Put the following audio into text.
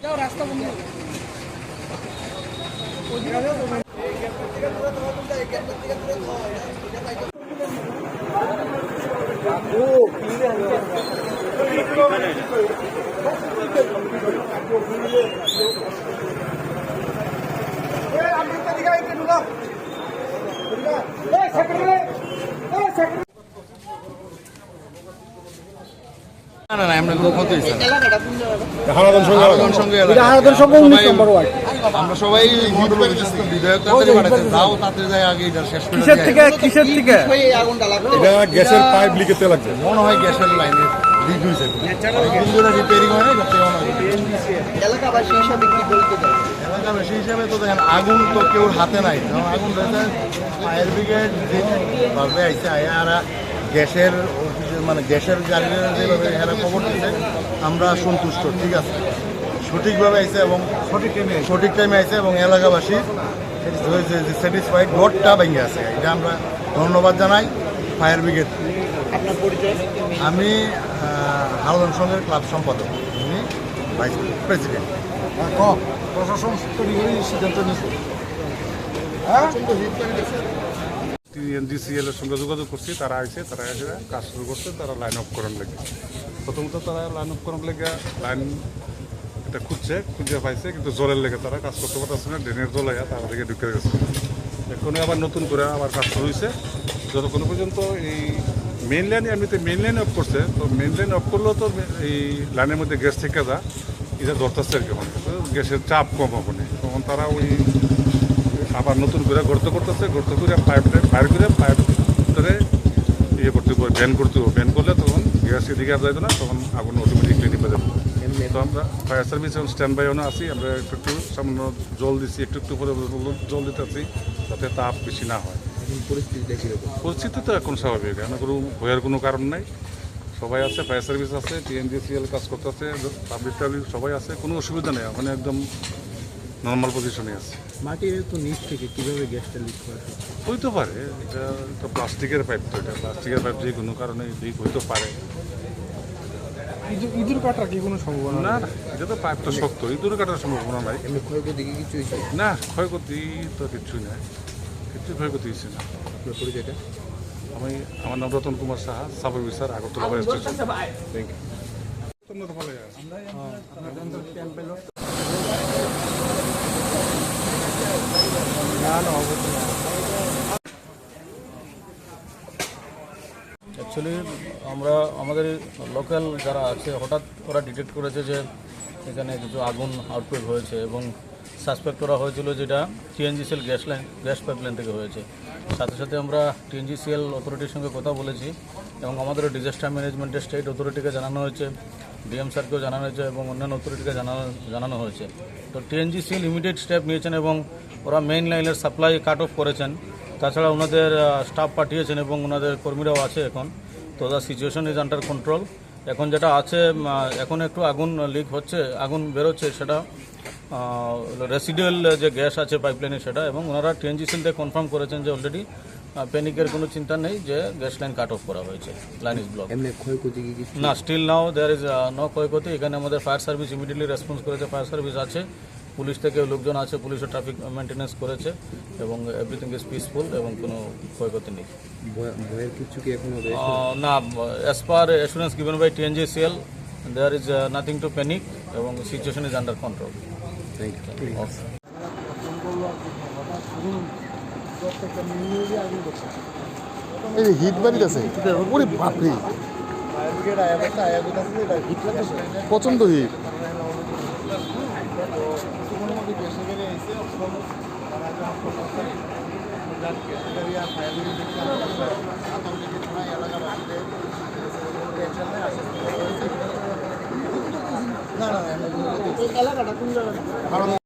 যাও রাস্তা বন্ধ। না না আমরা কোনো ক্ষতি হয়েছে আমরা সবাই যাও তাতে যায় আগে এটা শেষ করে কিসের থেকে গ্যাসের পাইপ লিকেতে লাগছে মনে হয় গ্যাসের লাইনে লিক হয়েছে রিপেয়ারিং হয় না এলাকাবাসী হিসাবে কি বলতে চাই? এলাকাবাসী হিসাবে তো দেখেন আগুন তো কেউ হাতে নাই, যখন আগুন রয়েছে ফায়ার ব্রিগেড ভাবে আইসে আয়া গ্যাসের মানে গ্যাসের গাড়ির যেভাবে এরা খবর দিচ্ছে আমরা সন্তুষ্ট, ঠিক আছে, সঠিকভাবে আইসে এবং সঠিক টাইমে আইসে এবং এলাকাবাসী স্যাটিসফাইড, ঘরটা ভেঙে আছে, এটা আমরা ধন্যবাদ জানাই ফায়ার ব্রিগেড। আপনার পরিচয়? আমি হালদন সংঘের ক্লাব সম্পাদক, উনি ভাইস প্রেসিডেন্ট। প্রশাসন সিদ্ধান্ত নিয়েছে টিএনজিসিএল এর সঙ্গে যোগাযোগ করছি, তারা আইছে, তারা এসে কাজ শুরু করছে, তারা লাইন অফ করার লেগে প্রথমত তারা লাইন অফ করার লেগে লাইন এটা খুঁজে পাইছে, কিন্তু জলের লেগে তারা কাজ করতে পারতেছে না, ড্রেনের জল আয়া তার দিকে ঢুকে গেছে। এখনই আবার নতুন করে আবার কাজ শুরু হয়েছে, যতক্ষণ পর্যন্ত এই মেইন লাইনে এমনিতে মেইন লাইন অফ করছে, তো মেইন লাইন অফ করলেও তো এই লাইনের মধ্যে গ্যাস থেকে যা এটা ধরতেছে আর কি, গ্যাসের চাপ কম হবে, তখন তারা ওই আবার নতুন করে গর্ত করতেছে, গর্ত করে পাইপটা ফায়ার করে পাইপ ধরে ইয়ে করতে হবে, ব্যান করতে হবে, ব্যান করলে তখন গ্যাস এদিকে আর যাইতো না, তখন আগুন অটোমেটিকলি নিভে যাবে। তো আমরা ফায়ার সার্ভিস এখন স্ট্যান্ড বাই ওনা আছি, আমরা একটু সামান্য জল দিচ্ছি, একটু পরে জল দিতে আছি যাতে তাপ বেশি না হয়। পরিস্থিতি তো এখন স্বাভাবিক, এখন কোনো ভয়ের কোনো কারণ নাই, সবাই আছে, ফায়ার সার্ভিস আছে, টিএনজিসিএল কাজ করতেছে, পাবলিক সবাই আছে, কোনো অসুবিধা নেই, ওখানে একদম নর্মাল পজিশনে আছে। মাটির তো নিচ থেকে কিভাবে গ্যাসটা লিক করে? হইতে পারে, এটা তো প্লাস্টিকের পাইপ, তো এটা প্লাস্টিকের পাইপ যে কোনো কারণে লিক হইতে পারে। ইঁদুর কাটার কি কোনো সম্ভাবনা? না না, এটা তো পাইপ তো শক্ত, ইঁদুর কাটার সম্ভাবনা নাই। এমনি ক্ষয়ক্ষতি কি কিছু হয়েছে? না, ক্ষয়ক্ষতি তো কিছুই নাই, কিছু ক্ষয়ক্ষতি হয়েছে না। আপনার পরিচয়টা? আমার নাম Ratan Kumar Saha, sub officer, Agartala fire station. Thank actually আমরা আমাদের লোকাল যারা আছে হঠাৎ ওরা ডিটেক্ট করেছে যে এখানে কিছু আগুন আউটব্রেক হয়েছে এবং সাসপেক্ট করা হয়েছিল যেটা টিএনজিসিএল গ্যাস পাইপলাইন থেকে হয়েছে। সাথে সাথে আমরা টিএনজিসিএল অথরিটির সঙ্গে কথা বলেছি এবং আমাদের ডিজাস্টার ম্যানেজমেন্টের স্টেট অথরিটিকে জানানো হয়েছে, ডিএম স্যারকেও জানানো হয়েছে এবং অন্যান্য অথরিটিকে জানানো হয়েছে। তো টিএনজিসিএল ইমিডিয়েট স্টেপ নিয়েছেন এবং ওরা মেইন লাইনের সাপ্লাই কাট অফ করেছেন, তাছাড়া ওনাদের স্টাফ পাঠিয়েছেন এবং ওনাদের কর্মীরাও আছে এখন। তো the situation is under control. এখন যেটা আছে, এখন একটু আগুন লিক হচ্ছে, আগুন বেরোচ্ছে, সেটা রেসিডুয়াল যে গ্যাস আছে পাইপলাইনে সেটা, এবং ওনারা টিএনজিসিএল থেকে কনফার্ম করেছেন যে অলরেডি প্যানিকের কোনো চিন্তা নেই, যে গ্যাস লাইন কাট অফ করা হয়েছে, লাইন ইজ ব্লক। এমনি ক্ষয়ক্ষতি কি কিছু? না, still now there is no ক্ষয়ক্ষতি। এখানে আমাদের ফায়ার সার্ভিস ইমিডিয়েটলি রেসপন্স করেছে, ফায়ার সার্ভিস আছে, পুলিশ থেকে লোকজন আছে, পুলিশও ট্রাফিক মেনটেন্যান্স করেছে এবং এভরিথিং ইজ পিসফুল এবং কোনো ক্ষয়ক্ষতি নেই। ভয়ের কিছু কি এখনো? না, as per assurance given by TNGCL there is nothing to panic এবং situation is under control. Thank you. এই হিট বাড়িতে আছে, ওরে বাপরে, প্রচন্ড হিট। এলাকাটা কোন জায়গাটা?